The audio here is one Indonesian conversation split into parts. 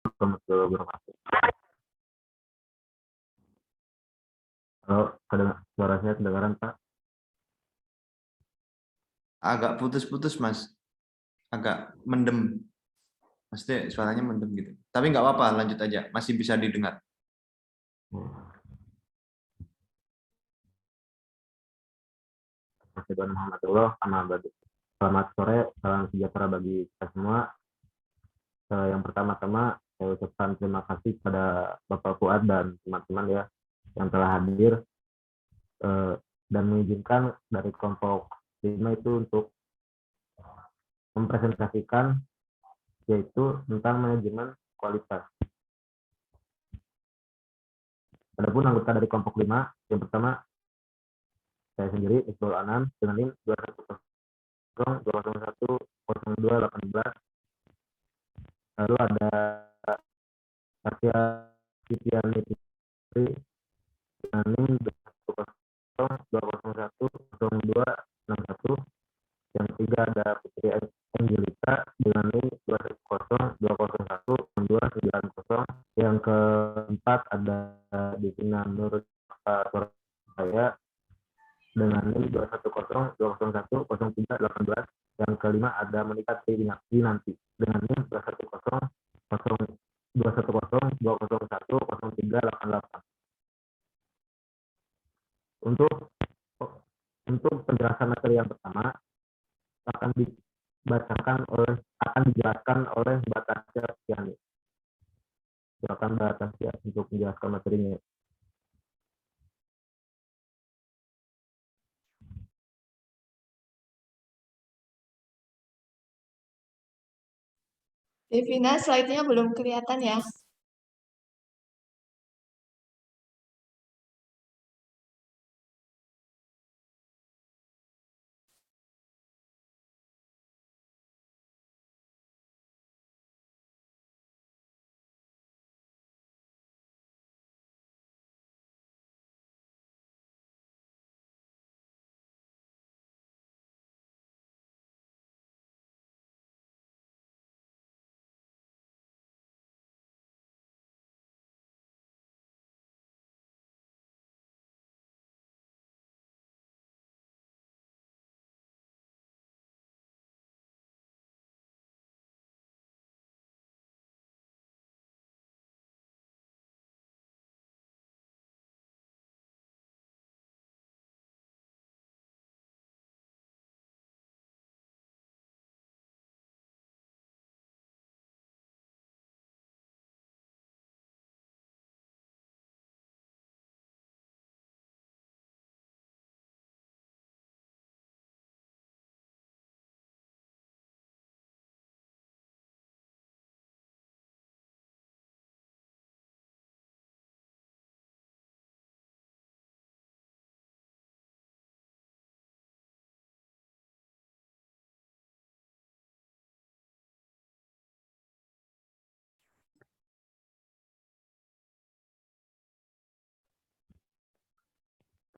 ke Gunung Api. Kalau suara saya kedengaran Pak? Agak putus-putus Mas, agak mendem. Maksudnya suaranya mendem gitu. Tapi nggak apa-apa, lanjut aja, masih bisa didengar. Selamat sore, salam sejahtera bagi kita semua. Yang pertama-tama saya ucapkan terima kasih kepada Bapak Fuad dan teman-teman ya yang telah hadir dan mengizinkan dari kelompok 5 itu untuk mempresentasikan yaitu tentang manajemen kualitas. Adapun anggota dari kelompok 5, yang pertama saya sendiri Iqbal Anam dengan NIM 21020010218. Lalu ada Satya Sitiani Fitri dengan NIM 210201261. Yang ketiga ada Putri Angelita dengan NIM 210201290. Yang keempat ada Divina Nur saya dengan NIM 21020010318. Yang kelima ada Monika Winanti dengan NIM 21020010388. Untuk penjelasan materi yang pertama akan dijelaskan oleh Mbak Tasya Tiani. Silakan Mbak Tasya untuk menjelaskan materinya. Devina, slide-nya belum kelihatan ya.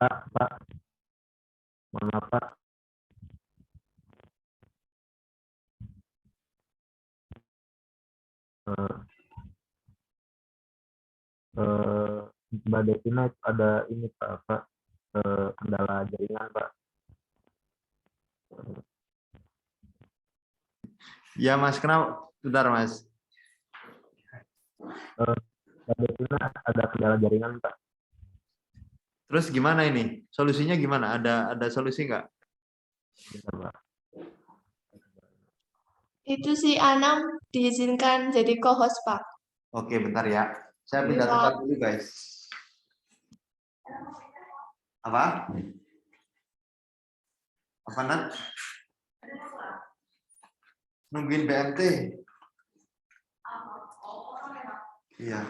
Pak, mohon maaf Pak. Mbak Devina ada ini Pak, kendala jaringan Pak. Ya Mas, kenapa? Bentar Mas. Mbak Devina ada kendala jaringan Pak. Terus gimana ini? Solusinya gimana? Ada solusi nggak? Bentar, Pak. Itu si Anam diizinkan jadi co-host, Pak. Oke, bentar ya. Saya pindah Iya. tempat dulu, guys. Apa? Apa, Nat? Nungguin BMT. Iya.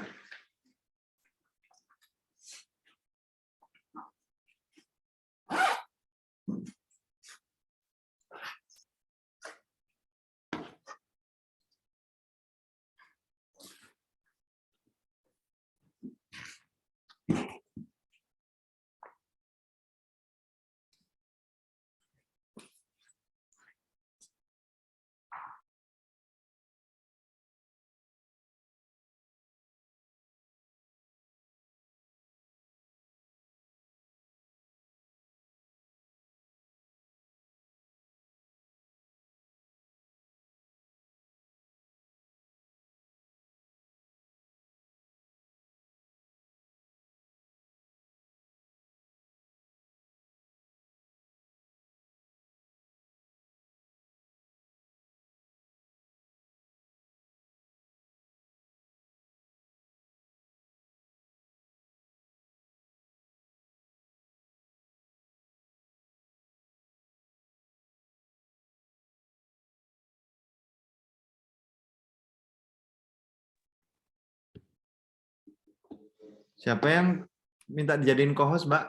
Siapa yang minta dijadiin co-host, Mbak?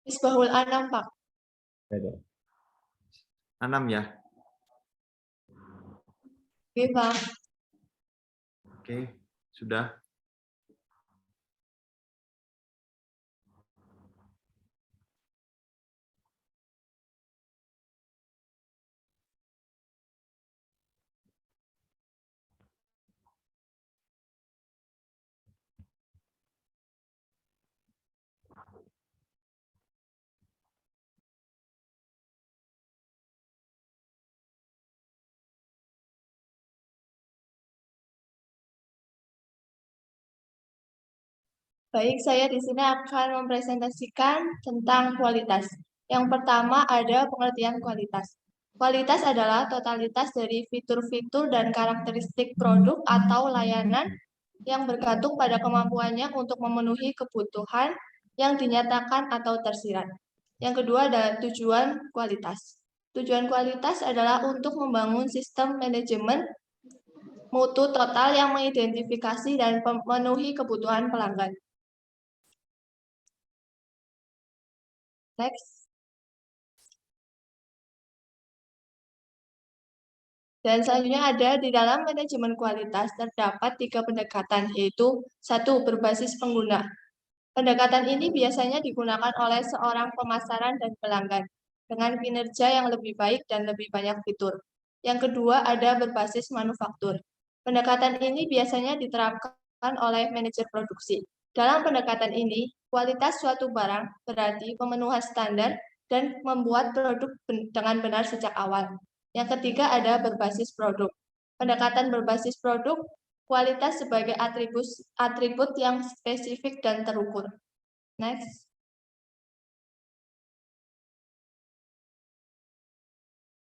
Misbahul Anam, Pak. Anam ya? Oke, Pak. Oke, sudah. Baik, saya di sini akan mempresentasikan tentang kualitas. Yang pertama ada pengertian kualitas. Kualitas adalah totalitas dari fitur-fitur dan karakteristik produk atau layanan yang bergantung pada kemampuannya untuk memenuhi kebutuhan yang dinyatakan atau tersirat. Yang kedua adalah tujuan kualitas. Tujuan kualitas adalah untuk membangun sistem manajemen mutu total yang mengidentifikasi dan memenuhi kebutuhan pelanggan. Next. Dan selanjutnya ada di dalam manajemen kualitas terdapat 3 pendekatan, yaitu 1. Berbasis pengguna. Pendekatan ini biasanya digunakan oleh seorang pemasaran dan pelanggan dengan kinerja yang lebih baik dan lebih banyak fitur. Yang kedua ada berbasis manufaktur. Pendekatan ini biasanya diterapkan oleh manajer produksi. Dalam pendekatan ini, kualitas suatu barang berarti pemenuhan standar dan membuat produk dengan benar sejak awal. Yang ketiga ada berbasis produk. Pendekatan berbasis produk, kualitas sebagai atribut yang spesifik dan terukur. Next.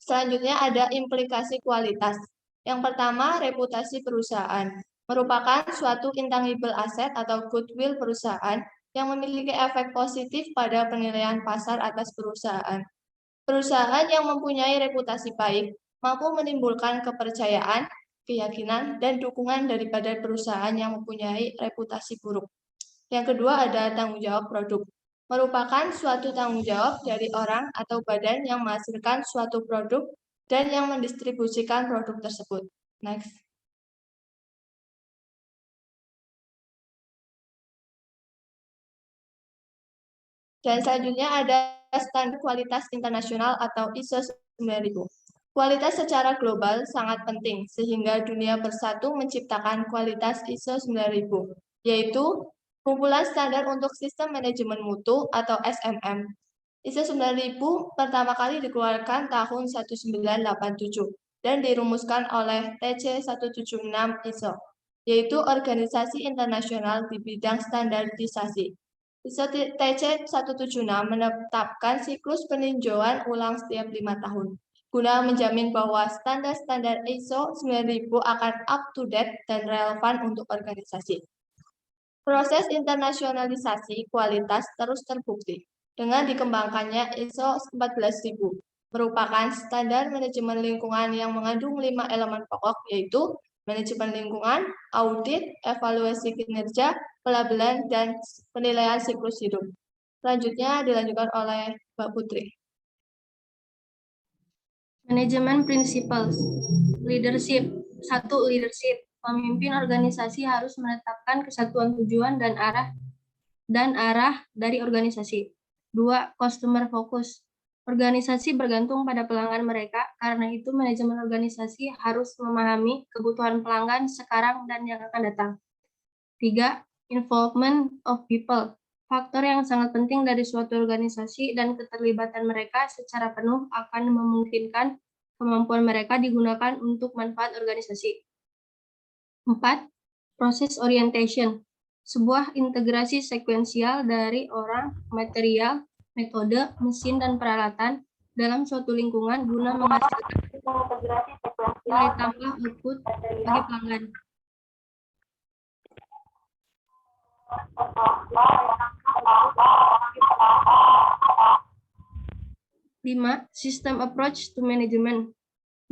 Selanjutnya ada implikasi kualitas. Yang pertama, reputasi perusahaan. Merupakan suatu intangible asset atau goodwill perusahaan yang memiliki efek positif pada penilaian pasar atas perusahaan. Perusahaan yang mempunyai reputasi baik mampu menimbulkan kepercayaan, keyakinan, dan dukungan daripada perusahaan yang mempunyai reputasi buruk. Yang kedua ada tanggung jawab produk. Merupakan suatu tanggung jawab dari orang atau badan yang menghasilkan suatu produk dan yang mendistribusikan produk tersebut. Next. Dan selanjutnya ada standar kualitas internasional atau ISO 9000. Kualitas secara global sangat penting sehingga dunia bersatu menciptakan kualitas ISO 9000, yaitu kumpulan standar untuk sistem manajemen mutu atau SMM. ISO 9000 pertama kali dikeluarkan tahun 1987 dan dirumuskan oleh TC 176 ISO, yaitu organisasi internasional di bidang standarisasi. ISO TC 176 menetapkan siklus peninjauan ulang setiap 5 tahun, guna menjamin bahwa standar-standar ISO 9000 akan up to date dan relevan untuk organisasi. Proses internasionalisasi kualitas terus terbukti dengan dikembangkannya ISO 14000, merupakan standar manajemen lingkungan yang mengandung 5 elemen pokok, yaitu manajemen lingkungan, audit, evaluasi kinerja, pelabelan, dan penilaian siklus hidup. Selanjutnya dilanjutkan oleh Mbak Putri. Manajemen principles. Leadership. 1. Leadership. Pemimpin organisasi harus menetapkan kesatuan tujuan dan arah dari organisasi. 2. Customer focus. Organisasi bergantung pada pelanggan mereka, karena itu manajemen organisasi harus memahami kebutuhan pelanggan sekarang dan yang akan datang. 3. Involvement of people. Faktor yang sangat penting dari suatu organisasi dan keterlibatan mereka secara penuh akan memungkinkan kemampuan mereka digunakan untuk manfaat organisasi. 4. Proses orientation. Sebuah integrasi sekuensial dari orang, material, metode, mesin, dan peralatan dalam suatu lingkungan guna menghasilkan nilai tambah output bagi pelanggan. 5. System approach to management.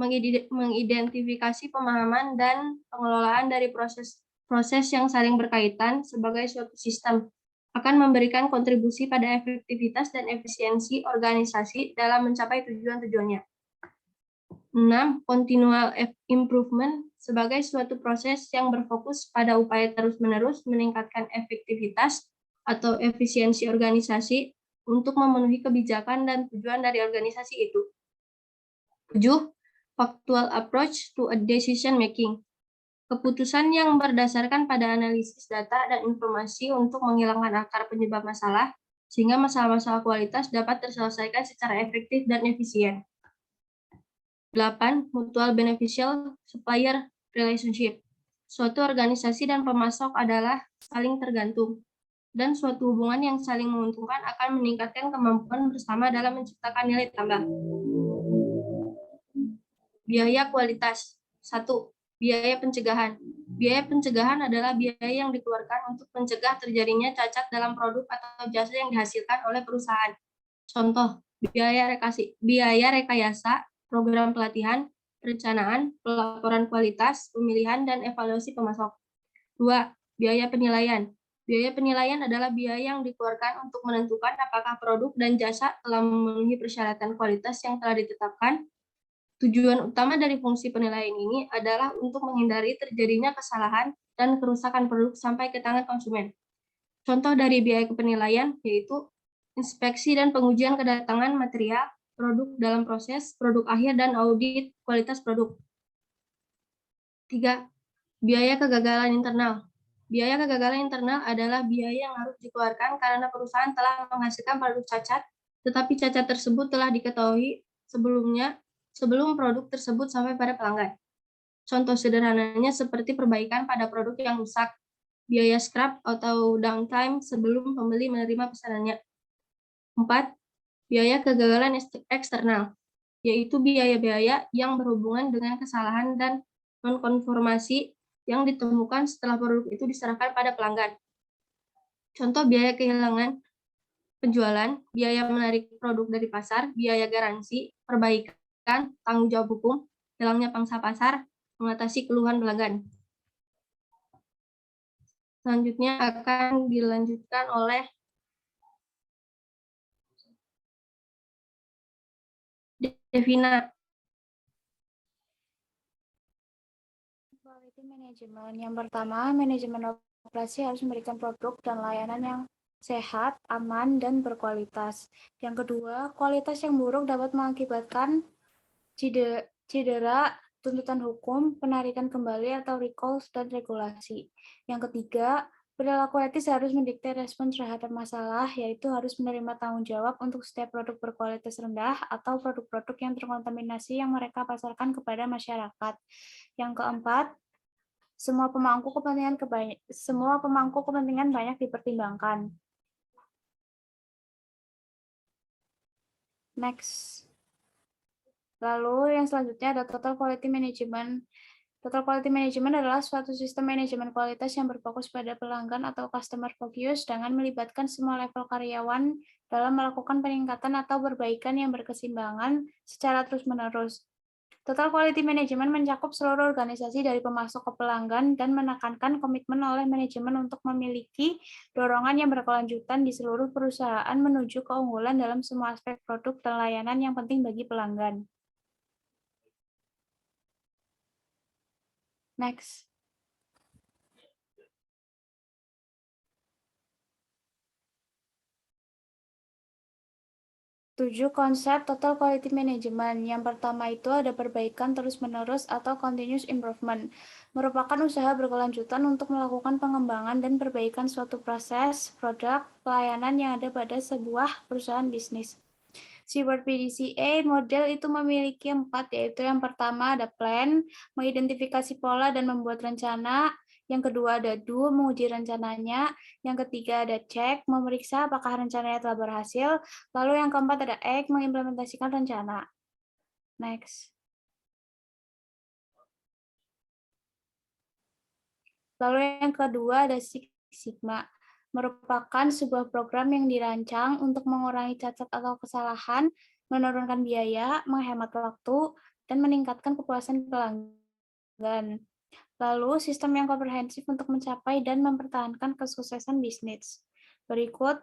Mengidentifikasi pemahaman dan pengelolaan dari proses proses yang saling berkaitan sebagai suatu sistem akan memberikan kontribusi pada efektivitas dan efisiensi organisasi dalam mencapai tujuan-tujuannya. 6. Continual improvement sebagai suatu proses yang berfokus pada upaya terus-menerus meningkatkan efektivitas atau efisiensi organisasi untuk memenuhi kebijakan dan tujuan dari organisasi itu. 7. Factual approach to a decision making. Keputusan yang berdasarkan pada analisis data dan informasi untuk menghilangkan akar penyebab masalah, sehingga masalah-masalah kualitas dapat terselesaikan secara efektif dan efisien. 8. Mutual beneficial supplier relationship. Suatu organisasi dan pemasok adalah saling tergantung, dan suatu hubungan yang saling menguntungkan akan meningkatkan kemampuan bersama dalam menciptakan nilai tambah. Biaya kualitas. 1. Biaya pencegahan. Biaya pencegahan adalah biaya yang dikeluarkan untuk mencegah terjadinya cacat dalam produk atau jasa yang dihasilkan oleh perusahaan. Contoh, biaya rekayasa, program pelatihan, perencanaan, pelaporan kualitas, pemilihan, dan evaluasi pemasok. 2. Biaya penilaian. Biaya penilaian adalah biaya yang dikeluarkan untuk menentukan apakah produk dan jasa telah memenuhi persyaratan kualitas yang telah ditetapkan. Tujuan utama dari fungsi penilaian ini adalah untuk menghindari terjadinya kesalahan dan kerusakan produk sampai ke tangan konsumen. Contoh dari biaya penilaian yaitu inspeksi dan pengujian kedatangan material, produk dalam proses, produk akhir, dan audit kualitas produk. 3. Biaya kegagalan internal. Biaya kegagalan internal adalah biaya yang harus dikeluarkan karena perusahaan telah menghasilkan produk cacat, tetapi cacat tersebut telah diketahui sebelum produk tersebut sampai pada pelanggan. Contoh sederhananya seperti perbaikan pada produk yang rusak, biaya scrap atau downtime sebelum pembeli menerima pesanannya. 4. Biaya kegagalan eksternal, yaitu biaya-biaya yang berhubungan dengan kesalahan dan nonkonformasi yang ditemukan setelah produk itu diserahkan pada pelanggan. Contoh biaya kehilangan penjualan, biaya menarik produk dari pasar, biaya garansi, perbaikan, tanggung jawab hukum, hilangnya pangsa pasar, mengatasi keluhan pelanggan. Selanjutnya akan dilanjutkan oleh Devina. Quality management. Yang pertama, manajemen operasi harus memberikan produk dan layanan yang sehat, aman, dan berkualitas. Yang kedua, kualitas yang buruk dapat mengakibatkan cedera, tuntutan hukum, penarikan kembali atau recall dan regulasi. Yang ketiga, perilaku etis harus mendikte respon terhadap masalah, yaitu harus menerima tanggung jawab untuk setiap produk berkualitas rendah atau produk-produk yang terkontaminasi yang mereka pasarkan kepada masyarakat. Yang keempat, semua pemangku kepentingan banyak dipertimbangkan. Next. Lalu yang selanjutnya ada Total Quality Management. Total Quality Management adalah suatu sistem manajemen kualitas yang berfokus pada pelanggan atau customer focus dengan melibatkan semua level karyawan dalam melakukan peningkatan atau perbaikan yang berkesinambungan secara terus-menerus. Total Quality Management mencakup seluruh organisasi dari pemasok ke pelanggan dan menekankan komitmen oleh manajemen untuk memiliki dorongan yang berkelanjutan di seluruh perusahaan menuju keunggulan dalam semua aspek produk dan layanan yang penting bagi pelanggan. Next. Tujuh konsep Total Quality Management. Yang pertama itu ada perbaikan terus-menerus atau continuous improvement. Merupakan usaha berkelanjutan untuk melakukan pengembangan dan perbaikan suatu proses, produk, pelayanan yang ada pada sebuah perusahaan bisnis. Keyword PDCA model itu memiliki 4, yaitu yang pertama ada plan, mengidentifikasi pola dan membuat rencana. Yang kedua ada do, menguji rencananya. Yang ketiga ada check, memeriksa apakah rencananya telah berhasil. Lalu yang keempat ada act, mengimplementasikan rencana. Next. Lalu yang kedua ada Six Sigma, merupakan sebuah program yang dirancang untuk mengurangi cacat atau kesalahan, menurunkan biaya, menghemat waktu, dan meningkatkan kepuasan pelanggan. Lalu, sistem yang komprehensif untuk mencapai dan mempertahankan kesuksesan bisnis. Berikut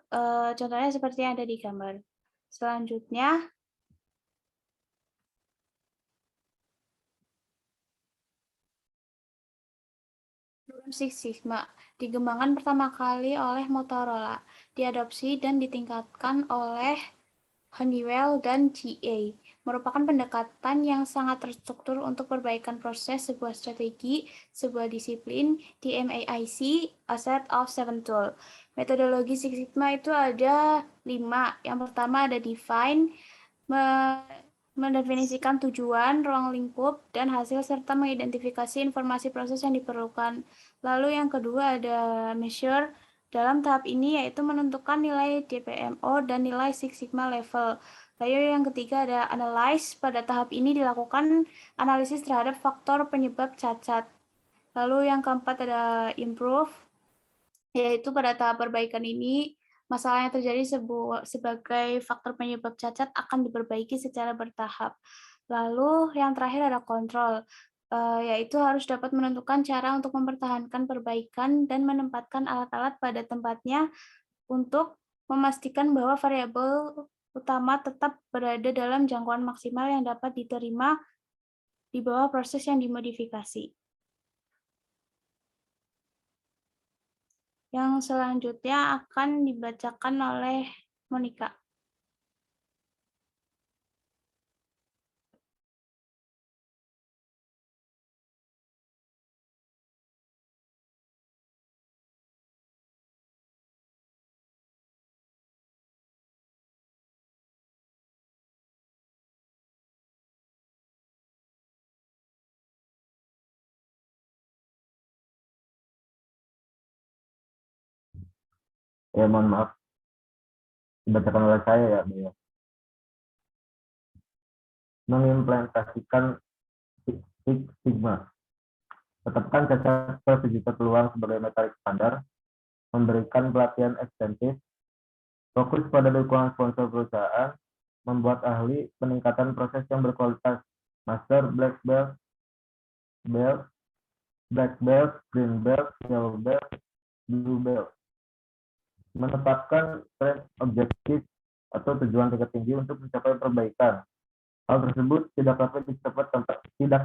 contohnya seperti yang ada di gambar. Selanjutnya, program Six Sigma dikembangkan pertama kali oleh Motorola, diadopsi dan ditingkatkan oleh Honeywell dan GE, merupakan pendekatan yang sangat terstruktur untuk perbaikan proses sebuah strategi, sebuah disiplin, DMAIC, a set of 7 tools. Metodologi Six Sigma itu ada 5. Yang pertama ada define, mendefinisikan tujuan, ruang lingkup, dan hasil, serta mengidentifikasi informasi proses yang diperlukan. Lalu yang kedua ada measure, dalam tahap ini yaitu menentukan nilai DPMO dan nilai Six Sigma level. Lalu yang ketiga ada analyze, pada tahap ini dilakukan analisis terhadap faktor penyebab cacat. Lalu yang keempat ada improve, yaitu pada tahap perbaikan ini masalah yang terjadi sebagai faktor penyebab cacat akan diperbaiki secara bertahap. Lalu yang terakhir ada kontrol, yaitu harus dapat menentukan cara untuk mempertahankan perbaikan dan menempatkan alat-alat pada tempatnya untuk memastikan bahwa variabel utama tetap berada dalam jangkauan maksimal yang dapat diterima di bawah proses yang dimodifikasi. Yang selanjutnya akan dibacakan oleh Monica. Ya, mohon maaf. Dibacakan oleh saya ya, Bu, ya. Mengimplementasikan Six Sigma. Tetapkan cacat per sejuta peluang sebagai metrik standar. Memberikan pelatihan ekstensif. Fokus pada dukungan sponsor perusahaan. Membuat ahli peningkatan proses yang berkualitas. Master, black belt, green belt, yellow belt, blue belt. Menetapkan trend objektif atau tujuan tingkat tinggi untuk mencapai perbaikan. Hal tersebut tidak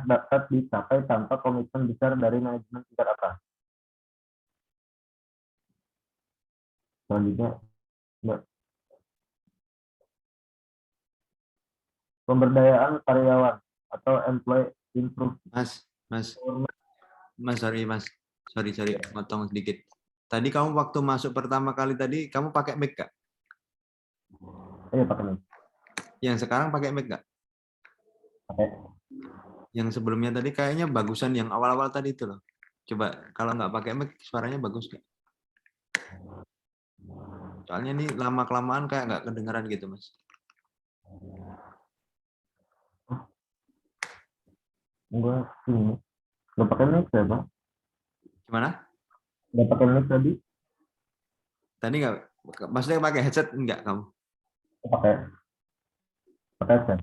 dapat dicapai tanpa komitmen besar dari manajemen tingkat atas. Selanjutnya, pemberdayaan karyawan atau employee improvement. Sorry, potong sedikit. Tadi kamu waktu masuk pertama kali tadi, kamu pakai mic nggak? Iya, pakai mic. Yang sekarang pakai mic nggak? Pakai. Yang sebelumnya tadi kayaknya bagusan yang awal-awal tadi itu loh. Coba kalau nggak pakai mic, suaranya bagus nggak? Soalnya ini lama-kelamaan kayak nggak kedengeran gitu, Mas. Enggak, ini. Nggak pakai mic ya, Bang? Gimana? Nggak pakai mic tadi? Tadi nggak, maksudnya pakai headset enggak kamu? Pakai headset.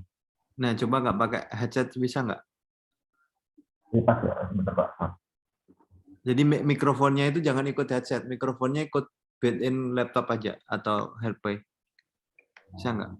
Nah, coba nggak pakai headset bisa nggak? Ini pas ya, sebentar Pak. Jadi mikrofonnya itu jangan ikut headset, mikrofonnya ikut built-in laptop aja atau HealthPay. Bisa nggak?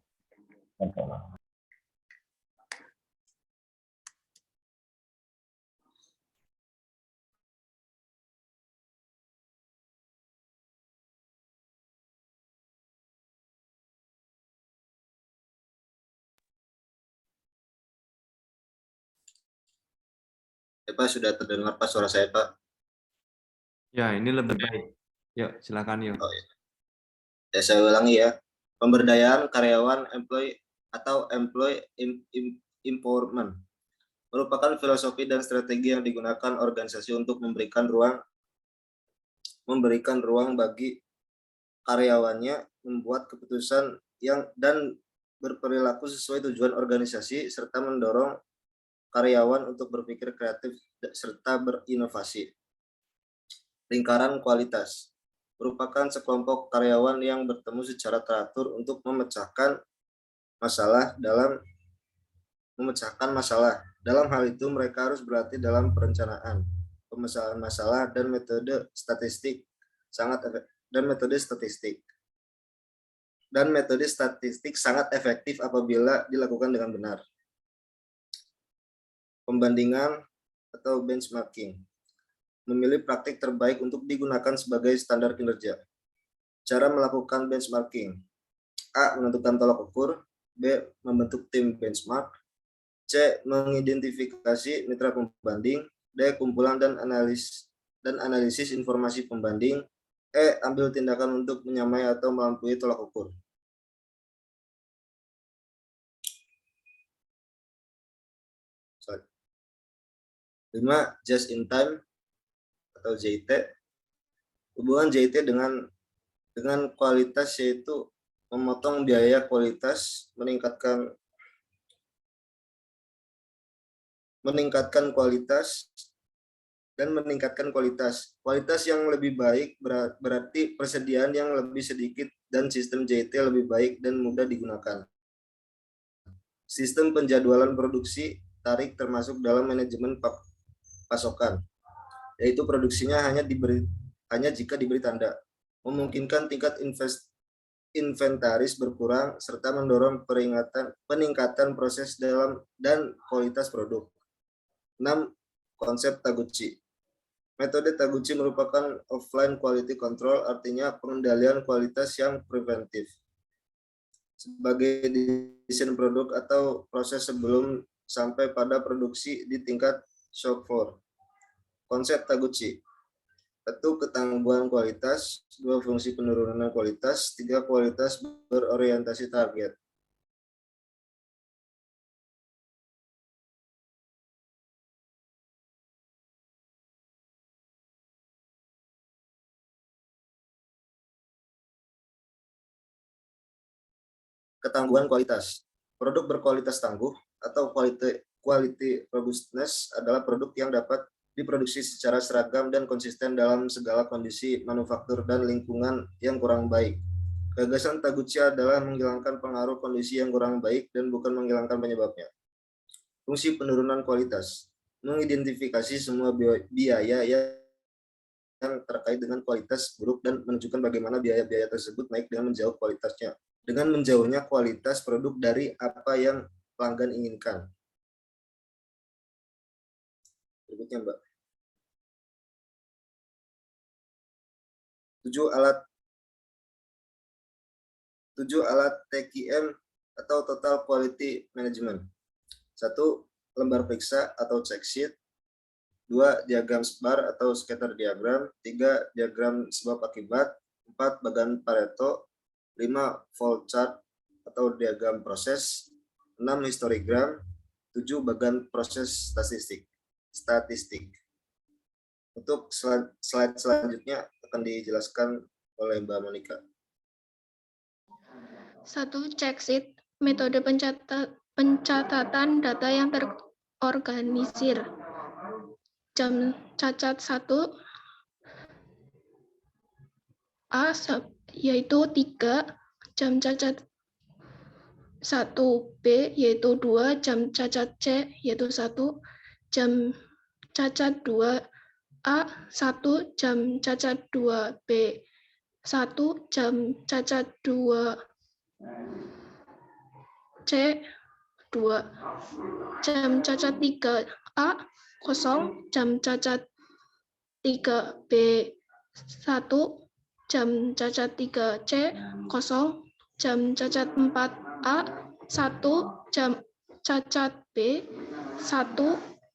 Ya, Pak, sudah terdengar Pak suara saya, Pak? Ya, ini lebih baik. Yuk, silakan yuk. Oh, ya. Ya, saya ulangi ya. Pemberdayaan karyawan employee empowerment merupakan filosofi dan strategi yang digunakan organisasi untuk memberikan ruang bagi karyawannya membuat keputusan dan berperilaku sesuai tujuan organisasi serta mendorong karyawan untuk berpikir kreatif serta berinovasi. Lingkaran kualitas merupakan sekelompok karyawan yang bertemu secara teratur untuk memecahkan masalah. Dalam hal itu, mereka harus berlatih dalam perencanaan, pemesanan masalah dan metode statistik sangat efektif apabila dilakukan dengan benar. Pembandingan atau benchmarking. Memilih praktik terbaik untuk digunakan sebagai standar kinerja. Cara melakukan benchmarking. A. Menentukan tolak ukur. B. Membentuk tim benchmark. C. Mengidentifikasi mitra pembanding. D. Kumpulan dan analisis informasi pembanding. E. Ambil tindakan untuk menyamai atau melampaui tolak ukur. Sorry. 5. Just in time atau JIT. Hubungan JIT dengan kualitas yaitu memotong biaya kualitas, meningkatkan kualitas dan meningkatkan kualitas. Kualitas yang lebih baik berarti persediaan yang lebih sedikit dan sistem JIT lebih baik dan mudah digunakan. Sistem penjadwalan produksi tarik termasuk dalam manajemen pasokan, yaitu produksinya hanya jika diberi tanda, memungkinkan tingkat inventaris berkurang serta mendorong peningkatan proses dalam dan kualitas produk. 6. Konsep Taguchi. Metode Taguchi merupakan offline quality control, artinya pengendalian kualitas yang preventif. Sebagai desain produk atau proses sebelum sampai pada produksi di tingkat shop floor. Konsep Taguchi. 1. Ketangguhan kualitas. 2. Fungsi penurunan kualitas. 3. Kualitas berorientasi target. Ketangguhan kualitas. Produk berkualitas tangguh atau quality robustness adalah produk yang dapat diproduksi secara seragam dan konsisten dalam segala kondisi manufaktur dan lingkungan yang kurang baik. Gagasan Taguchi adalah menghilangkan pengaruh kondisi yang kurang baik dan bukan menghilangkan penyebabnya. Fungsi penurunan kualitas. Mengidentifikasi semua biaya yang terkait dengan kualitas buruk dan menunjukkan bagaimana biaya-biaya tersebut naik dengan menjauh kualitasnya. Dengan menjauhnya kualitas produk dari apa yang pelanggan inginkan. Berikutnya, Mbak. 7 alat TQM atau Total Quality Management. 1. Lembar periksa atau check sheet. 2. Diagram SBAR atau scatter diagram. 3. Diagram sebab akibat. 4. Bagan Pareto. 5. Flow chart atau diagram proses. 6. Histogram. 7. Bagan proses statistik. Untuk slide selanjutnya akan dijelaskan oleh Mbak Monica. 1. Check sheet, metode pencatatan data yang terorganisir. Jam cacat 1 A yaitu 3, jam cacat 1 B yaitu 2, jam cacat C yaitu 1, jam cacat 2 A 1, jam cacat 2 B 1, jam cacat 2 C 2, jam cacat 3 A 0, jam cacat 3 B 1, jam cacat 3 C 0, jam cacat 4 A 1, jam cacat B 1,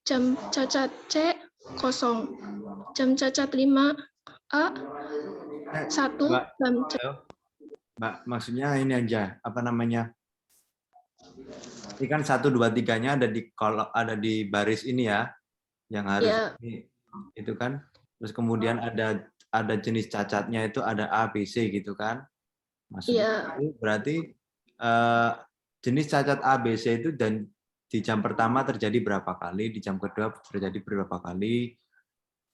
jam cacat C 0, jam cacat 5 A 1, jam cacat. Mbak, maksudnya ini aja, apa namanya? Ini kan 1, 2, 3-nya ada di baris ini ya, yang harus itu kan. Terus kemudian ada jenis cacatnya itu ada A, B, C gitu kan. Maksudnya itu berarti jenis cacat A, B, C itu dan di jam pertama terjadi berapa kali, di jam kedua terjadi berapa kali,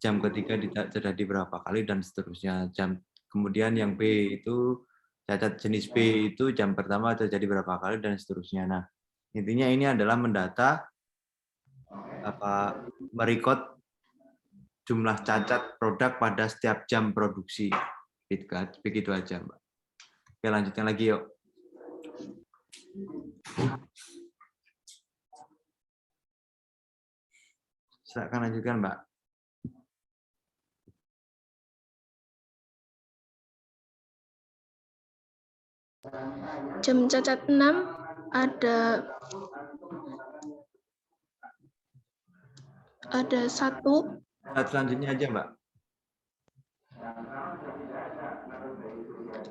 jam ketiga terjadi berapa kali dan seterusnya. Kemudian yang B itu cacat jenis B itu jam pertama terjadi berapa kali dan seterusnya. Nah, intinya ini adalah mendata merecord jumlah cacat produk pada setiap jam produksi. Begitu aja, Mbak. Oke, lanjutkan lagi yuk. Silakan lanjutkan, Mbak. Jam cacat 6 ada 1. Selanjutnya aja, Mbak.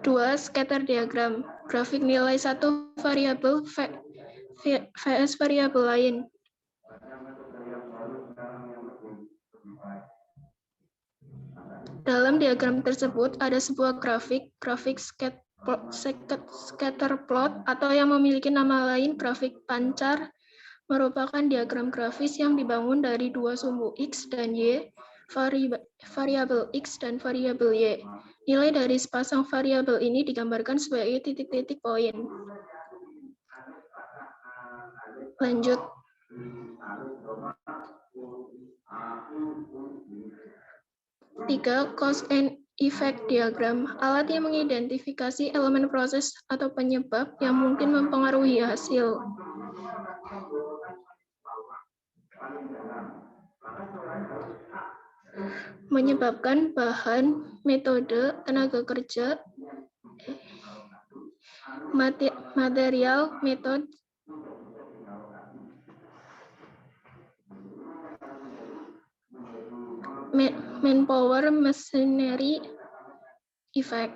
2. Scatter diagram. Grafik nilai satu variabel vs variabel lain. Dalam diagram tersebut ada sebuah grafik scatter plot atau yang memiliki nama lain grafik pancar merupakan diagram grafis yang dibangun dari dua sumbu X dan Y, variabel X dan variabel Y. Nilai dari sepasang variabel ini digambarkan sebagai titik-titik poin. Lanjut. Tiga, cause and effect diagram, alat yang mengidentifikasi elemen proses atau penyebab yang mungkin mempengaruhi hasil. Menyebabkan bahan, metode, tenaga kerja, material, metode, manpower, machinery, effect.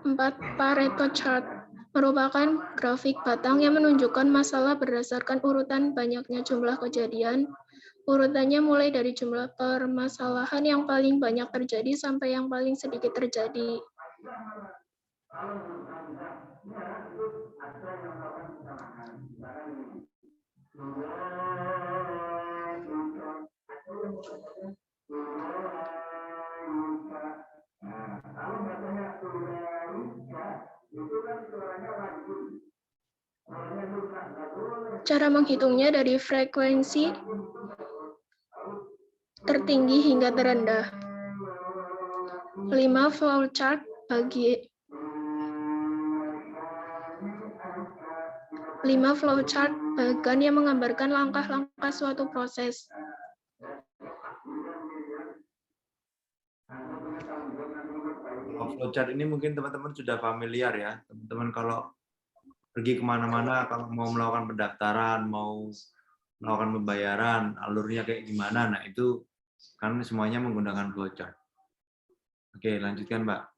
Empat, Pareto chart merupakan grafik batang yang menunjukkan masalah berdasarkan urutan banyaknya jumlah kejadian. Urutannya mulai dari jumlah permasalahan yang paling banyak terjadi sampai yang paling sedikit terjadi. Cara menghitungnya dari frekuensi tertinggi hingga terendah. 5 flowchart bagi 5 flowchart bagan yang menggambarkan langkah-langkah suatu proses. Flowchart ini mungkin teman-teman sudah familiar ya. Teman-teman kalau pergi kemana-mana, kalau mau melakukan pendaftaran, mau melakukan pembayaran, alurnya kayak gimana, nah itu kan semuanya menggunakan flowchart. Oke, lanjutkan, Mbak.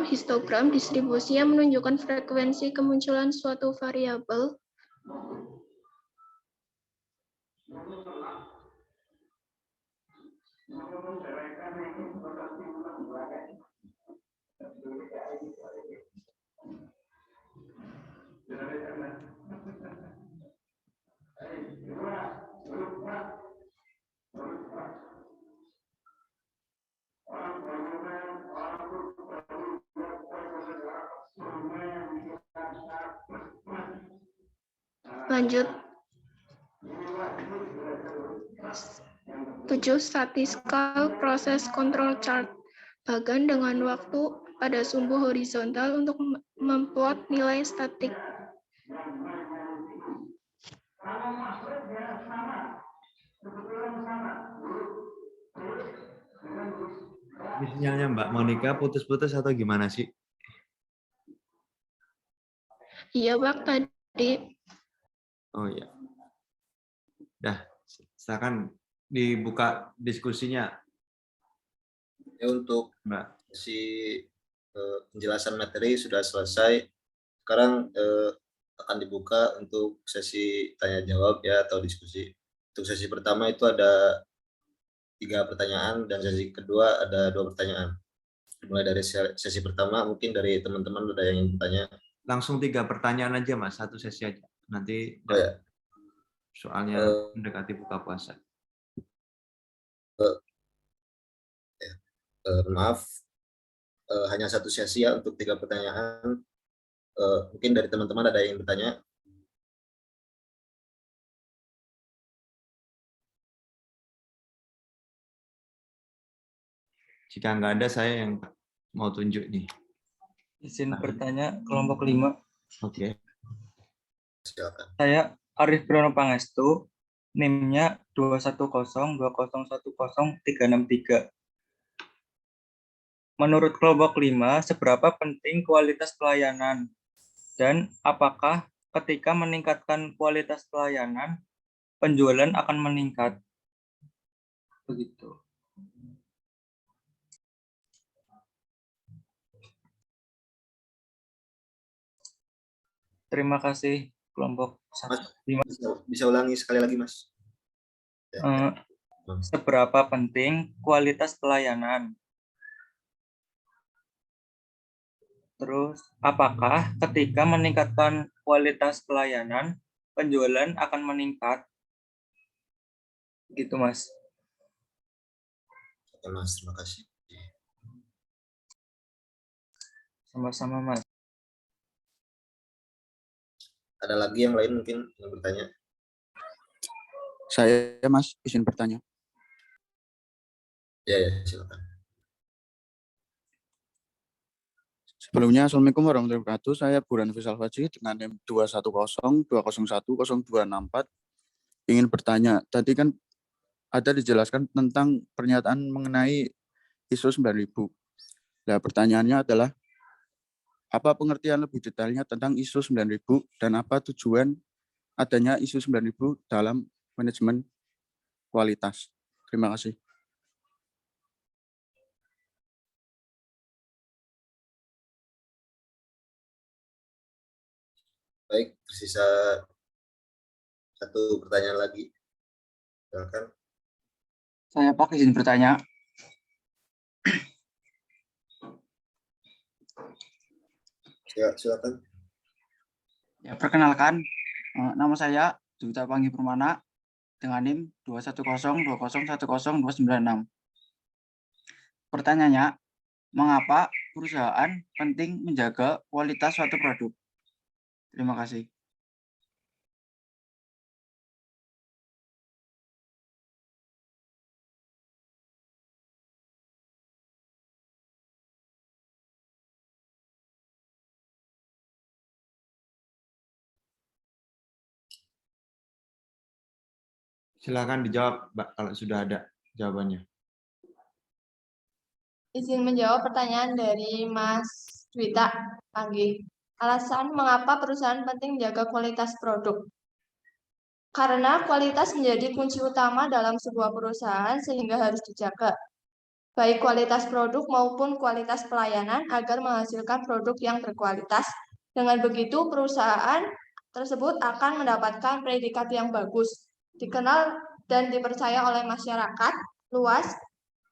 Histogram distribusi yang menunjukkan frekuensi kemunculan suatu variabel. Lanjut. 7. Statistical Process Control Chart. Bagan dengan waktu pada sumbu horizontal untuk memplot nilai statik. Ini sinyalnya Mbak Monica putus-putus atau gimana sih? Iya, Pak, tadi. Oh iya. Dah, silakan dibuka diskusinya, Ya, untuk Mbak. si penjelasan materi sudah selesai. Sekarang akan dibuka untuk sesi tanya jawab ya atau diskusi. Untuk sesi pertama itu ada 3 pertanyaan dan sesi kedua ada 2 pertanyaan. Mulai dari sesi pertama mungkin dari teman-teman ada yang ingin bertanya. Langsung 3 pertanyaan aja Mas, 1 sesi aja. Nanti Oh ya. soalnya mendekati buka puasa. Maaf, hanya 1 sesi ya untuk 3 pertanyaan. Mungkin dari teman-teman ada yang bertanya. Jika nggak ada, saya yang mau tunjuk nih. Izin bertanya kelompok 5. Oke. Silakan. Saya Arif Brono Pangestu, NIM-nya 21020010363. Menurut kelompok 5, seberapa penting kualitas pelayanan? Dan apakah ketika meningkatkan kualitas pelayanan, penjualan akan meningkat? Begitu. Terima kasih kelompok 5. Bisa ulangi sekali lagi, Mas. Seberapa penting kualitas pelayanan? Terus, apakah ketika meningkatkan kualitas pelayanan, penjualan akan meningkat? Gitu, Mas. Oke, Mas. Terima kasih. Sama-sama, Mas. Ada lagi yang lain mungkin yang bertanya? Saya, Mas, izin bertanya. Ya, silakan. Sebelumnya, Assalamualaikum warahmatullahi wabarakatuh. Saya Buran Faisal Fajri dengan NIM 21020010264. Ingin bertanya, tadi kan ada dijelaskan tentang pernyataan mengenai ISO 9000. Nah, pertanyaannya adalah, apa pengertian lebih detailnya tentang ISO 9000 dan apa tujuan adanya ISO 9000 dalam manajemen kualitas? Terima kasih. Baik, tersisa 1 pertanyaan lagi. Silakan. Saya Pak izin bertanya. Silakan. Ya, perkenalkan, nama saya Duta Panggi Permana dengan NIM 21020010296. Pertanyaannya, mengapa perusahaan penting menjaga kualitas suatu produk? Terima kasih. Silakan dijawab, Mbak, kalau sudah ada jawabannya. Izin menjawab pertanyaan dari Mas Dwita Anggi. Alasan mengapa perusahaan penting menjaga kualitas produk? Karena kualitas menjadi kunci utama dalam sebuah perusahaan sehingga harus dijaga. Baik kualitas produk maupun kualitas pelayanan agar menghasilkan produk yang berkualitas. Dengan begitu, perusahaan tersebut akan mendapatkan predikat yang bagus, dikenal dan dipercaya oleh masyarakat luas,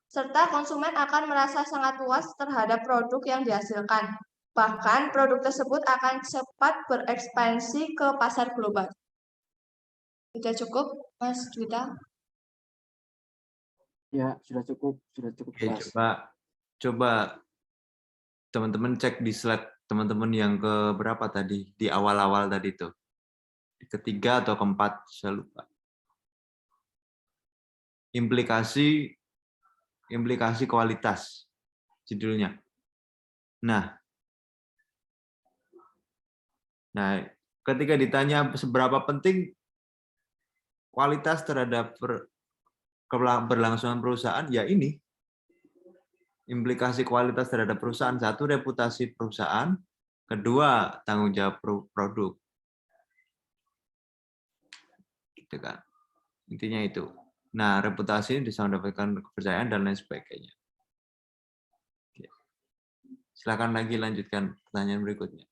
serta konsumen akan merasa sangat puas terhadap produk yang dihasilkan. Bahkan, produk tersebut akan cepat berekspansi ke pasar global. Sudah cukup, Mas Juta? Ya, sudah cukup Oke, jelas. coba teman-teman cek di slide teman-teman yang ke berapa tadi, di awal-awal tadi tuh. Ketiga atau keempat, saya lupa. Implikasi kualitas judulnya. Nah, ketika ditanya seberapa penting kualitas terhadap keberlangsungan perusahaan, ya ini implikasi kualitas terhadap perusahaan. Satu, reputasi perusahaan. Kedua, tanggung jawab produk. Gitu kan. Intinya itu. Nah, reputasi bisa mendapatkan kepercayaan dan lain sebagainya. Oke. Silakan lagi lanjutkan pertanyaan berikutnya.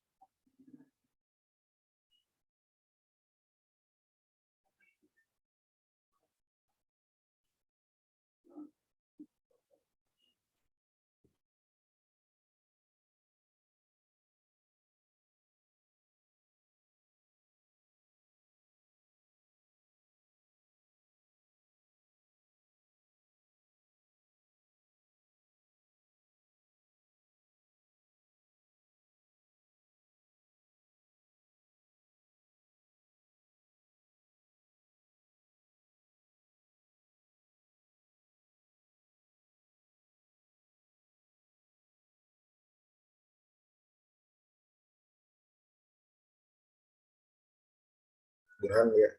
Burhan ya.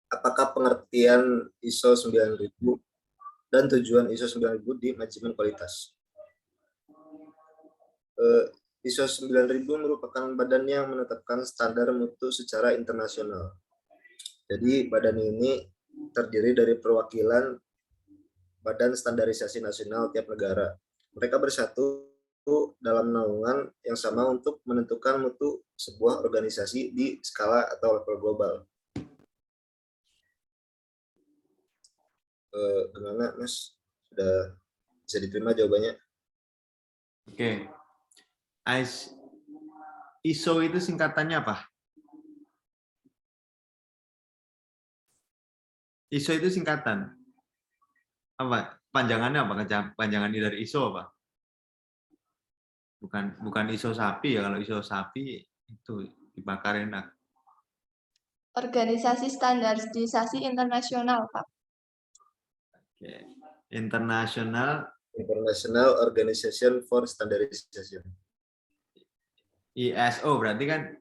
Apakah pengertian ISO 9000 dan tujuan ISO 9000 di manajemen kualitas? ISO 9000 merupakan badan yang menetapkan standar mutu secara internasional. Jadi badan ini terdiri dari perwakilan badan standarisasi nasional tiap negara. Mereka bersatu dalam naungan yang sama untuk menentukan mutu sebuah organisasi di skala atau level global. Gimana, Mas? Sudah bisa diterima jawabannya? Oke. ISO itu singkatannya apa? ISO itu singkatan. Apa? Panjangannya apa? Panjangan dari ISO apa? Bukan ISO sapi ya. Kalau ISO sapi itu dibakar enak. Organisasi Standarisasi Internasional, Pak. Oke. International Organization for Standardization. ISO berarti kan?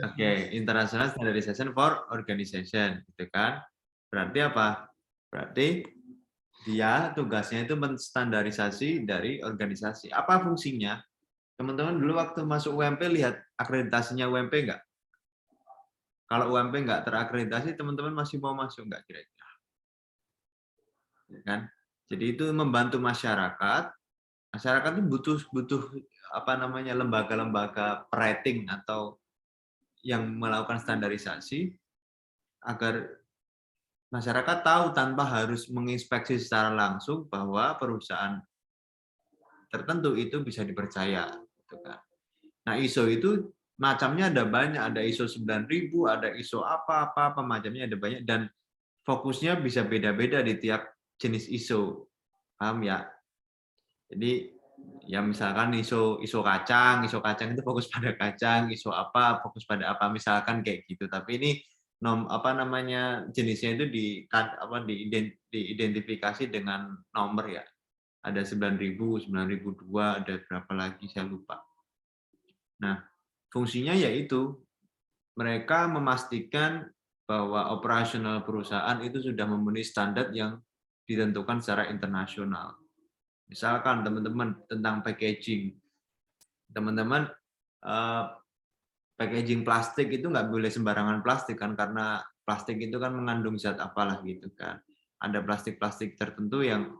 Oke, International Standardization for Organization, gitu kan? Berarti apa? Berarti dia tugasnya itu menstandarisasi dari organisasi. Apa fungsinya? Teman-teman dulu waktu masuk UMP lihat akreditasinya UMP nggak? Kalau UMP nggak terakreditasi, teman-teman masih mau masuk nggak kira-kira? Ya kan? Jadi itu membantu masyarakat. Masyarakat itu butuh apa namanya lembaga-lembaga rating atau yang melakukan standarisasi agar masyarakat tahu tanpa harus menginspeksi secara langsung bahwa perusahaan tertentu itu bisa dipercaya. Gitu kan. Nah, ISO itu macamnya ada banyak, ada ISO 9000, ada ISO apa macamnya ada banyak, dan fokusnya bisa beda-beda di tiap jenis ISO. Paham ya? Jadi ya misalkan ISO kacang itu fokus pada kacang, ISO apa fokus pada apa, misalkan kayak gitu. Tapi ini jenisnya itu diidentifikasi dengan nomor ya. Ada 9000, 9002, ada berapa lagi saya lupa. Nah, fungsinya yaitu mereka memastikan bahwa operasional perusahaan itu sudah memenuhi standar yang ditentukan secara internasional. Misalkan teman-teman tentang packaging, teman-teman packaging plastik itu nggak boleh sembarangan plastik kan, karena plastik itu kan mengandung zat apalah gitu kan. Ada plastik-plastik tertentu yang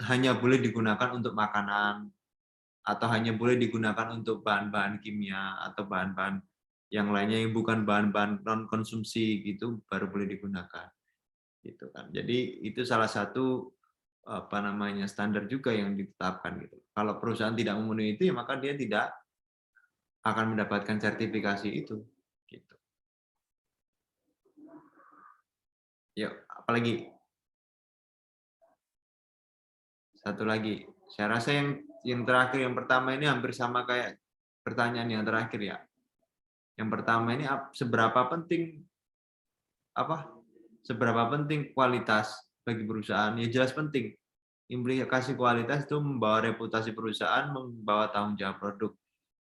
hanya boleh digunakan untuk makanan atau hanya boleh digunakan untuk bahan-bahan kimia atau bahan-bahan yang lainnya yang bukan bahan-bahan non konsumsi gitu baru boleh digunakan gitu kan. Jadi itu salah satu standar juga yang ditetapkan gitu. Kalau perusahaan tidak memenuhi itu ya maka dia tidak akan mendapatkan sertifikasi itu. Gitu. Yuk, apalagi? Satu lagi. Saya rasa yang terakhir, yang pertama ini hampir sama kayak pertanyaan yang terakhir ya. Yang pertama ini seberapa penting kualitas bagi perusahaan? Ya jelas penting. Implikasi kualitas itu membawa reputasi perusahaan, membawa tanggung jawab produk.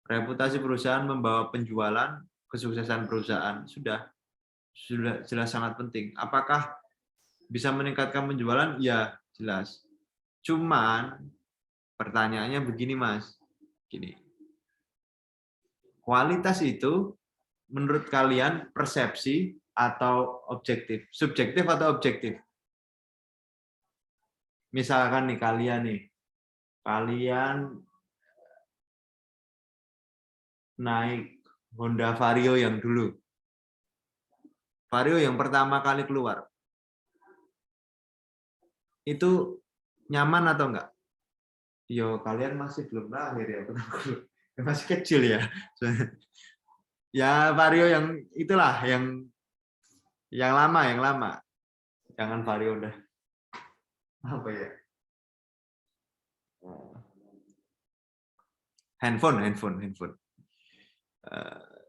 Reputasi perusahaan membawa penjualan, kesuksesan perusahaan. Sudah jelas sangat penting. Apakah bisa meningkatkan penjualan? Ya, jelas. Cuman pertanyaannya begini, Mas. Gini. Kualitas itu menurut kalian persepsi atau objektif? Subjektif atau objektif? Misalkan nih kalian naik Honda Vario yang dulu. Vario yang pertama kali keluar. Itu nyaman atau enggak? Yo, kalian masih belum lahir ya, masih kecil ya. Ya Vario yang itulah yang lama. Jangan Vario udah apa ya? Handphone.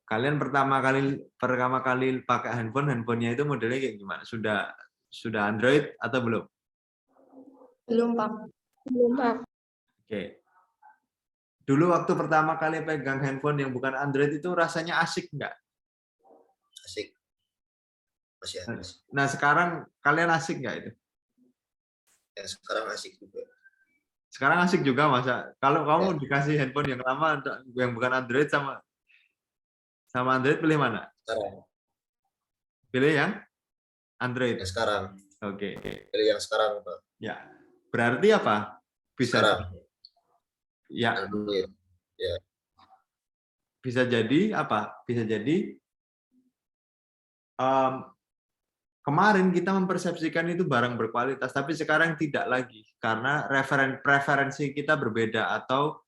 Kalian pertama kali pakai handphonenya itu modelnya kayak gimana? Sudah Android atau belum? Belum, Pak. Belum, Pak. Oke. Dulu waktu pertama kali pegang handphone yang bukan Android itu rasanya asik nggak? Asik. Masih asik. Nah sekarang kalian asik nggak itu? Ya, sekarang asik juga. Sekarang asik juga masa? Kalau kamu dikasih handphone yang lama yang bukan Android sama Android pilih mana? Sekarang. Pilih yang Android. Yang sekarang. Oke. Pilih yang sekarang, Pak. Ya. Berarti apa? Bisa. Sekarang. Ya. Android. Ya. Bisa jadi apa? Bisa jadi kemarin kita mempersepsikan itu barang berkualitas, tapi sekarang tidak lagi karena preferensi kita berbeda atau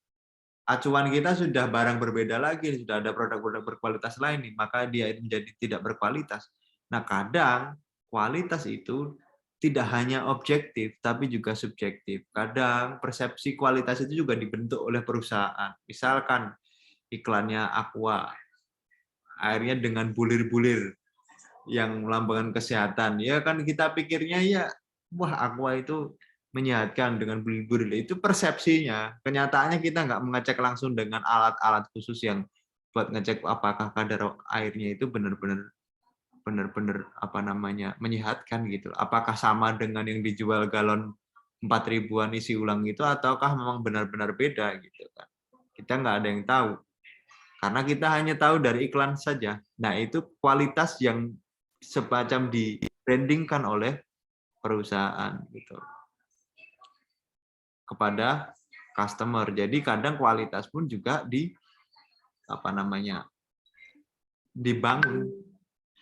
acuan kita sudah barang berbeda lagi, sudah ada produk-produk berkualitas lain nih, maka dia menjadi tidak berkualitas. Nah, kadang kualitas itu tidak hanya objektif tapi juga subjektif. Kadang persepsi kualitas itu juga dibentuk oleh perusahaan. Misalkan iklannya Aqua, airnya dengan bulir-bulir yang melambangkan kesehatan. Ya kan kita pikirnya ya, wah Aqua itu menyehatkan dengan bulir-bulir. Itu persepsinya. Kenyataannya kita nggak mengecek langsung dengan alat-alat khusus yang buat ngecek apakah kadar airnya itu benar-benar menyehatkan gitu. Apakah sama dengan yang dijual galon 4.000-an isi ulang itu ataukah memang benar-benar beda gitu kan. Kita nggak ada yang tahu. Karena kita hanya tahu dari iklan saja. Nah, itu kualitas yang semacam di-brandingkan oleh perusahaan gitu kepada customer. Jadi kadang kualitas pun juga dibangun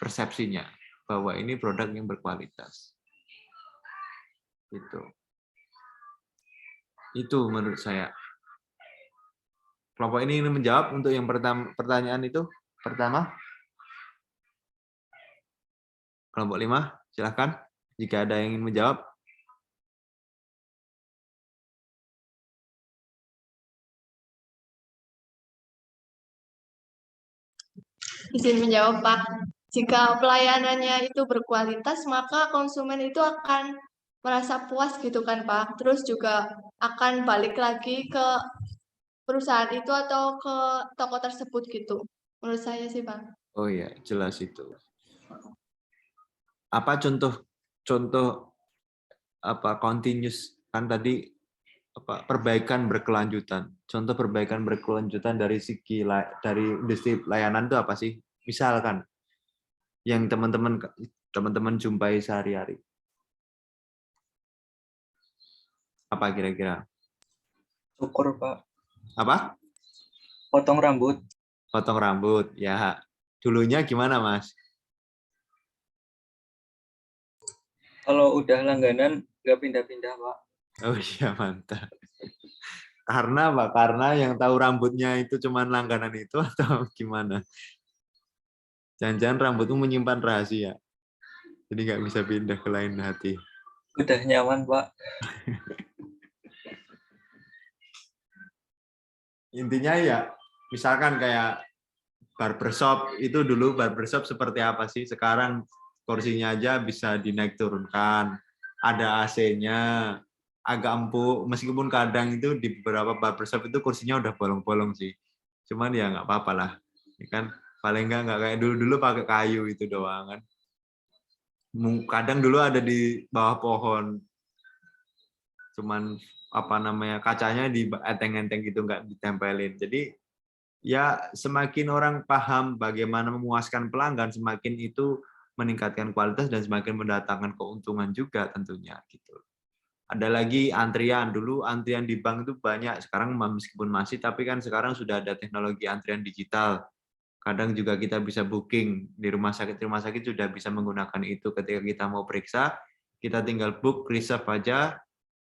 persepsinya bahwa ini produk yang berkualitas. Gitu. Itu menurut saya. Kelompok ini ingin menjawab untuk yang pertanyaan itu pertama. Kelompok 5, silakan jika ada yang ingin menjawab. Izin menjawab, Pak. Jika pelayanannya itu berkualitas, maka konsumen itu akan merasa puas gitu kan, Pak. Terus juga akan balik lagi ke perusahaan itu atau ke toko tersebut gitu. Menurut saya sih, Pak. Oh ya, jelas itu. Apa contoh continuous kan tadi perbaikan berkelanjutan. Contoh perbaikan berkelanjutan dari industri layanan itu apa sih? Misalkan yang teman-teman jumpai sehari-hari. Apa kira-kira? Cukur, Pak. Apa? Potong rambut. Potong rambut, ya. Dulunya gimana, Mas? Kalau udah langganan, nggak pindah-pindah, Pak. Oh iya, mantap. Karena apa? Karena yang tahu rambutnya itu cuman langganan itu atau gimana? Jangan-jangan rambutmu menyimpan rahasia. Jadi nggak bisa pindah ke lain hati. Udah nyaman, Pak. Intinya ya, misalkan kayak barbershop, itu dulu barbershop seperti apa sih? Sekarang kursinya aja bisa dinaik turunkan. Ada AC-nya, agak empuk. Meskipun kadang itu di beberapa barbershop itu kursinya udah bolong-bolong sih. Cuman ya nggak apa-apa lah. Ya kan? Paling nggak kayak dulu-dulu pakai kayu itu doang kan. Kadang dulu ada di bawah pohon. Cuman apa namanya kacanya di enteng-enteng gitu nggak ditempelin. Jadi ya semakin orang paham bagaimana memuaskan pelanggan, semakin itu meningkatkan kualitas dan semakin mendatangkan keuntungan juga tentunya gitu. Ada lagi antrian, dulu antrian di bank itu banyak, sekarang meskipun masih tapi kan sekarang sudah ada teknologi antrian digital. Kadang juga kita bisa booking di rumah sakit sudah bisa menggunakan itu ketika kita mau periksa, kita tinggal book reserve aja.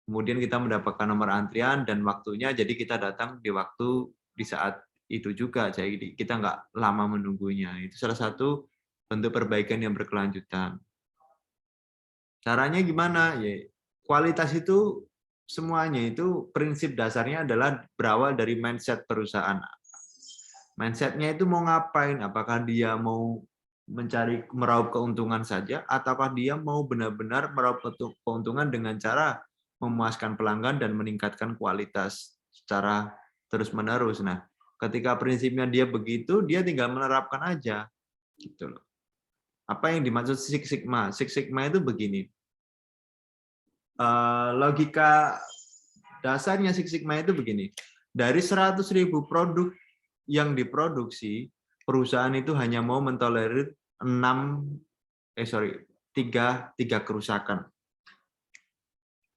Kemudian kita mendapatkan nomor antrian dan waktunya, jadi kita datang di waktu di saat itu juga, jadi kita nggak lama menunggunya. Itu salah satu bentuk perbaikan yang berkelanjutan. Caranya gimana? Ya, kualitas itu semuanya itu prinsip dasarnya adalah berawal dari mindset perusahaan. Mindsetnya itu mau ngapain? Apakah dia mau mencari meraup keuntungan saja, ataukah dia mau benar-benar meraup keuntungan dengan cara memuaskan pelanggan dan meningkatkan kualitas secara terus-menerus. Nah, ketika prinsipnya dia begitu, dia tinggal menerapkan aja. Gitu loh. Apa yang dimaksud Six Sigma? Six Sigma itu begini. Logika dasarnya Six Sigma itu begini. Dari 100.000 produk yang diproduksi, perusahaan itu hanya mau mentolerir 3 kerusakan.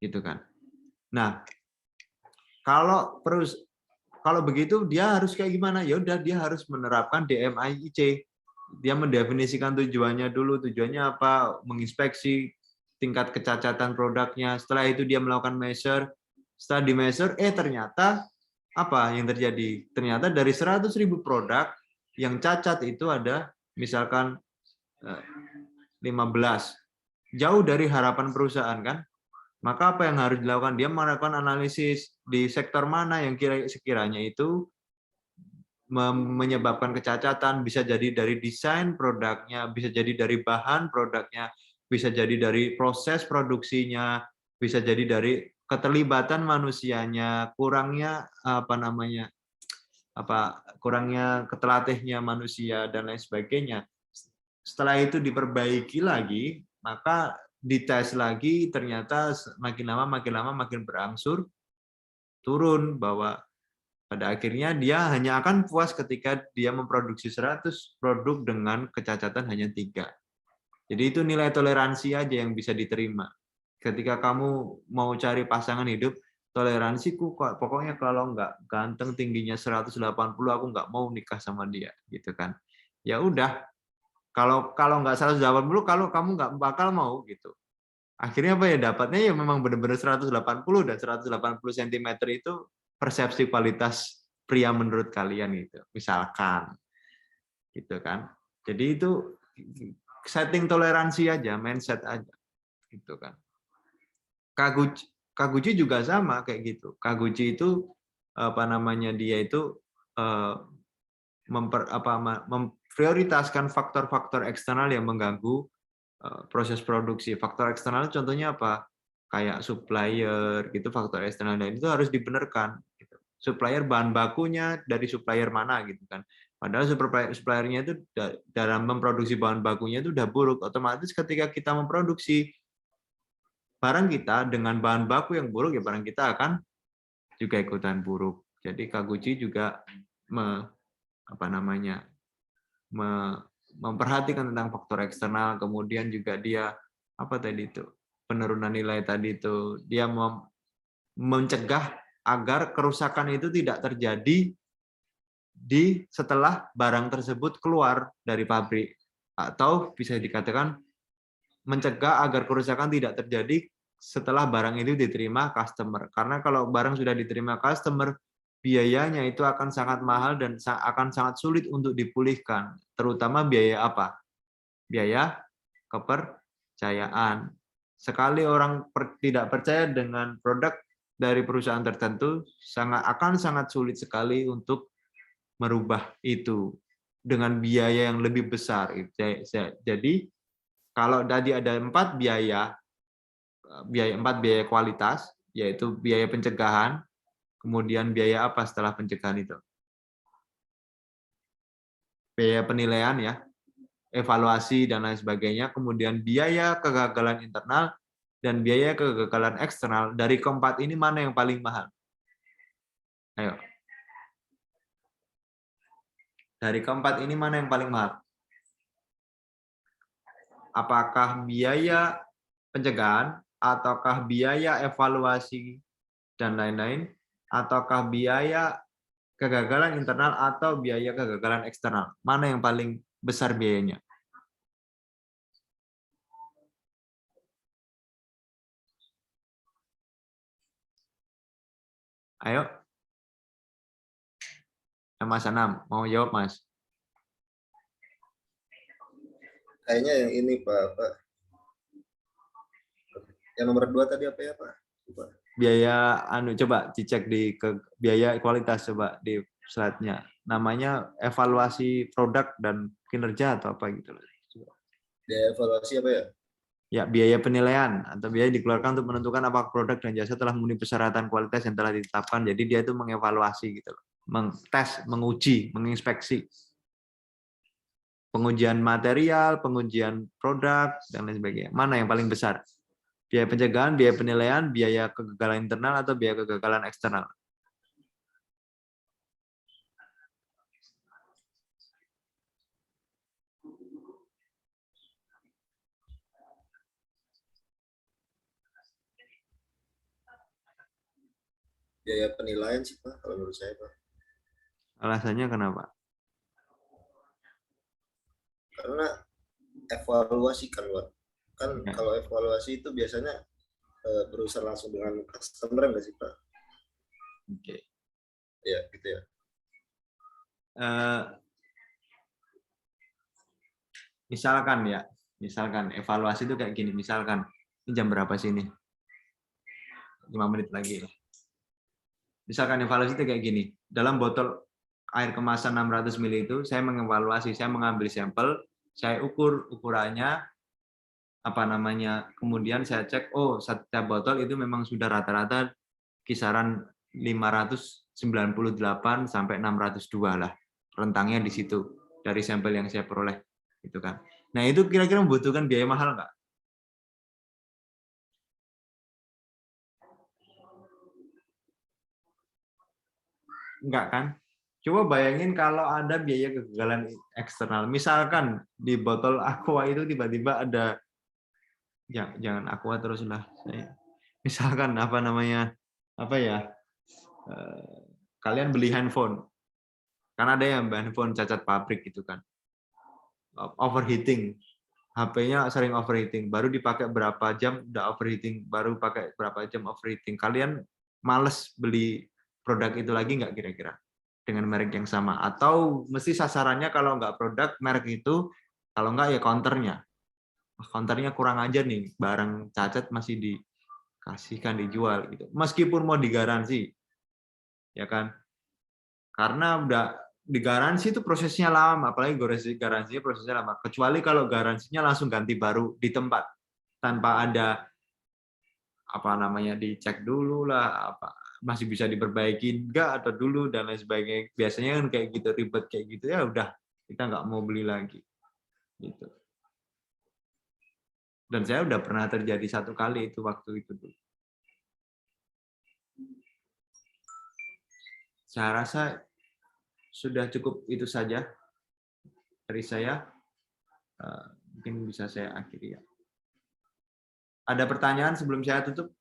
Gitu kan. Nah, kalau begitu dia harus kayak gimana? Ya udah dia harus menerapkan DMAIC. Dia mendefinisikan tujuannya dulu, tujuannya apa? Menginspeksi tingkat kecacatan produknya. Setelah itu dia melakukan measure. Setelah di measure, ternyata apa yang terjadi? Ternyata dari 100.000 produk yang cacat itu ada misalkan 15. Jauh dari harapan perusahaan kan? Maka apa yang harus dilakukan? Dia melakukan analisis di sektor mana yang sekiranya itu menyebabkan kecacatan, bisa jadi dari desain produknya, bisa jadi dari bahan produknya, bisa jadi dari proses produksinya, bisa jadi dari keterlibatan manusianya, kurangnya kurangnya ketelatihnya manusia dan lain sebagainya. Setelah itu diperbaiki lagi, maka dites lagi, ternyata makin lama makin berangsur turun, bahwa pada akhirnya dia hanya akan puas ketika dia memproduksi 100 produk dengan kecacatan hanya 3. Jadi itu nilai toleransi aja yang bisa diterima. Ketika kamu mau cari pasangan hidup, toleransiku pokoknya kalau nggak ganteng tingginya 180 aku nggak mau nikah sama dia, gitu kan. Ya udah, kalau nggak 180, kalau kamu nggak bakal mau gitu. Akhirnya apa ya, dapatnya ya memang benar-benar 180, dan 180 cm itu persepsi kualitas pria menurut kalian gitu. Misalkan. Gitu kan. Jadi itu setting toleransi aja, mindset aja. Gitu kan. Kaguchi juga sama kayak gitu. Kaguchi itu dia itu memprioritaskan faktor-faktor eksternal yang mengganggu proses produksi. Faktor eksternal contohnya apa? Kayak supplier, gitu, faktor eksternal, dan itu harus dibenarkan. Gitu. Supplier bahan bakunya dari supplier mana, gitu kan? Padahal suppliernya itu dalam memproduksi bahan bakunya itu udah buruk. Otomatis ketika kita memproduksi barang kita dengan bahan baku yang buruk, ya barang kita akan juga ikutan buruk. Jadi Kaguchi juga memperhatikan tentang faktor eksternal, kemudian juga dia penurunan nilai tadi itu, dia mencegah agar kerusakan itu tidak terjadi setelah barang tersebut keluar dari pabrik, atau bisa dikatakan mencegah agar kerusakan tidak terjadi setelah barang itu diterima customer. Karena kalau barang sudah diterima customer, biayanya itu akan sangat mahal dan akan sangat sulit untuk dipulihkan. Terutama biaya apa? Biaya kepercayaan. Sekali orang tidak percaya dengan produk dari perusahaan tertentu, akan sangat sulit sekali untuk merubah itu dengan biaya yang lebih besar. Jadi kalau tadi ada 4 biaya kualitas, yaitu biaya pencegahan, kemudian biaya apa setelah pencegahan itu? Biaya penilaian ya, evaluasi dan lain sebagainya, kemudian biaya kegagalan internal dan biaya kegagalan eksternal. Dari keempat ini mana yang paling mahal? Ayo. Dari keempat ini mana yang paling mahal? Apakah biaya pencegahan, ataukah biaya evaluasi dan lain-lain, ataukah biaya kegagalan internal atau biaya kegagalan eksternal? Mana yang paling besar biayanya? Ayo. Mas Anam, mau jawab, Mas? Kayaknya yang ini, Pak. Yang nomor 2 tadi apa ya, Pak? Biaya coba dicek di biaya kualitas, coba di slide-nya. Namanya evaluasi produk dan kinerja atau apa gitu. Biaya evaluasi apa ya? Ya, biaya penilaian atau biaya dikeluarkan untuk menentukan apakah produk dan jasa telah memenuhi persyaratan kualitas yang telah ditetapkan. Jadi dia itu mengevaluasi gitu loh. Mengtes, menguji, menginspeksi. Pengujian material, pengujian produk, dan lain sebagainya. Mana yang paling besar? Biaya pencegahan, biaya penilaian, biaya kegagalan internal, atau biaya kegagalan eksternal? Biaya penilaian sih, Pak, kalau menurut saya, Pak. Alasannya kenapa? Karena evaluasi kan, Pak. Kan Ya. kalau evaluasi itu biasanya berusaha langsung dengan customer nggak sih, Pak? Oke. Ya, gitu ya. Misalkan evaluasi itu kayak gini. Misalkan, ini jam berapa sih ini? 5 menit lagi. Misalkan evaluasi itu kayak gini. Dalam botol air kemasan 600 ml itu, saya mengevaluasi, saya mengambil sampel, saya ukur ukurannya, kemudian saya cek, oh setiap botol itu memang sudah rata-rata kisaran 598 sampai 602 lah. Rentangnya di situ, dari sampel yang saya peroleh. Gitu kan. Nah itu kira-kira membutuhkan biaya mahal nggak? Enggak kan? Coba bayangin kalau ada biaya kegagalan eksternal. Misalkan di botol aqua itu tiba-tiba ada, jangan aqua terus lah. Misalkan kalian beli handphone. Kan ada yang handphone cacat pabrik gitu kan. Overheating. HP-nya sering overheating. Baru dipakai berapa jam udah overheating. Baru pakai berapa jam overheating. Kalian males beli produk itu lagi nggak kira-kira? Dengan merek yang sama, atau mesti sasarannya kalau nggak produk merek itu, kalau nggak ya counternya kurang aja nih, barang cacat masih dikasihkan, dijual gitu, meskipun mau digaransi, ya kan? Karena udah digaransi itu prosesnya lama, apalagi garansinya prosesnya lama, kecuali kalau garansinya langsung ganti baru di tempat tanpa ada dicek dulu lah, masih bisa diperbaiki enggak atau dulu dan lain sebagainya. Biasanya kan kayak gitu, ribet kayak gitu, ya udah kita nggak mau beli lagi gitu. Dan saya udah pernah terjadi 1 kali itu waktu itu tuh. Saya rasa sudah cukup itu saja dari saya. Mungkin bisa saya akhiri ya. Ada pertanyaan sebelum saya tutup?